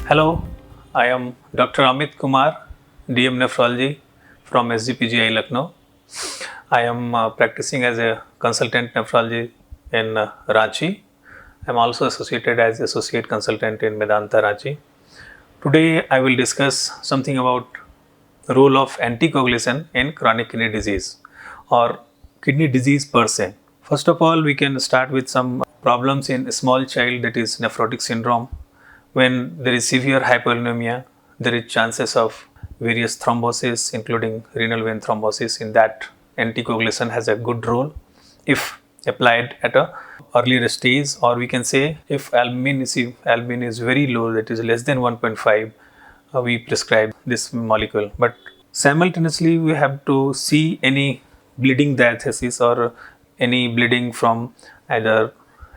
Hello, I am Dr. Amit Kumar, DM Nephrology from SGPGI Lucknow. I am practicing as a consultant nephrology in Ranchi. I am also associated as associate consultant in Medanta Ranchi. Today I will discuss something about the role of anticoagulation in chronic kidney disease or kidney disease per se. First of all, we can start with some problems in a small child, that is nephrotic syndrome. When there is severe hypovolemia, there is chances of various thrombosis, including renal vein thrombosis. In that, anticoagulation has a good role if applied at a earlier stage, or we can say if albumin is very low, that is less than 1.5, we prescribe this molecule. But simultaneously, we have to see any bleeding diathesis or any bleeding from either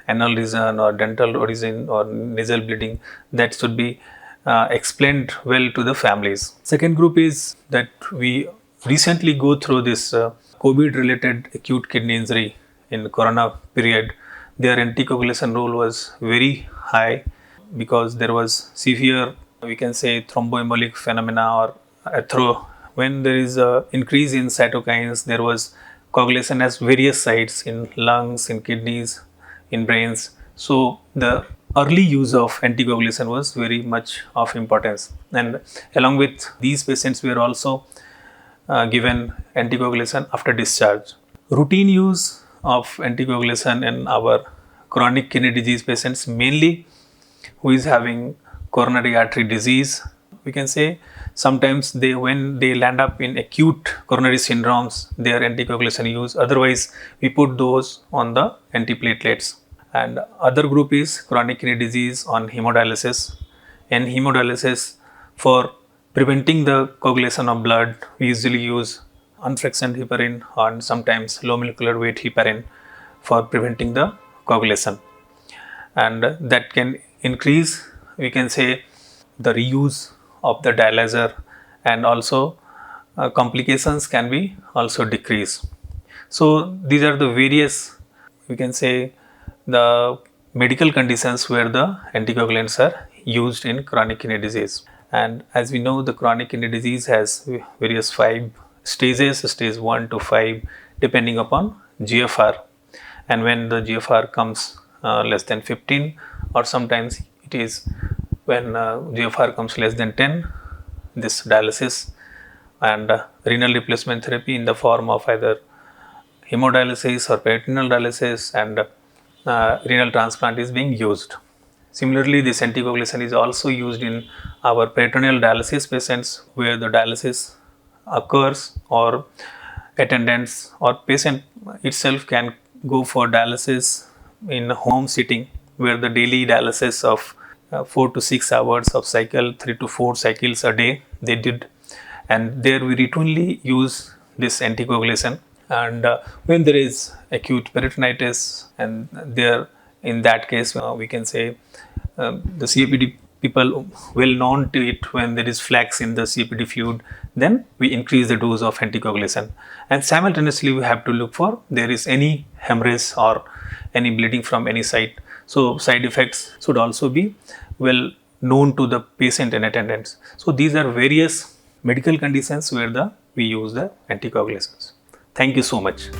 anal region or dental origin or nasal bleeding, that should be explained well to the families. Second group is that we recently go through this COVID related acute kidney injury in the corona period. Their anticoagulation role was very high because there was severe, we can say, thromboembolic phenomena or athro. When there is a increase in cytokines, there was coagulation at various sites in lungs, in kidneys, in brains. So the early use of anticoagulation was very much of importance, and along with these patients we are also given anticoagulation after discharge. Routine use of anticoagulation in our chronic kidney disease patients, mainly who is having coronary artery disease, we can say sometimes when they land up in acute coronary syndromes, their anticoagulation use. Otherwise, we put those on the antiplatelets. And other group is chronic kidney disease on hemodialysis. In hemodialysis, for preventing the coagulation of blood, we usually use unfractionated heparin and sometimes low molecular weight heparin for preventing the coagulation. And that can increase, we can say, the reuse of the dialyzer, and also complications can be also decreased. So these are the various, we can say, the medical conditions where the anticoagulants are used in chronic kidney disease. And as we know, the chronic kidney disease has various 5 stages, stage 1 to 5, depending upon GFR. And when the GFR comes less than 15, or sometimes it is when GFR comes less than 10, this dialysis and renal replacement therapy in the form of either hemodialysis or peritoneal dialysis and renal transplant is being used. Similarly, this anticoagulation is also used in our peritoneal dialysis patients, where the dialysis occurs or attendants or patient itself can go for dialysis in home sitting, where the daily dialysis of 4 to 6 hours of cycle, 3 to 4 cycles a day they did, and there we routinely use this anticoagulation. And when there is acute peritonitis, and there in that case we can say the COPD people well known to it, when there is flux in the COPD fluid, then we increase the dose of anticoagulation. And simultaneously we have to look for there is any hemorrhage or any bleeding from any site. So side effects should also be well known to the patient and attendants. So these are various medical conditions where we use the anticoagulations. Thank you so much.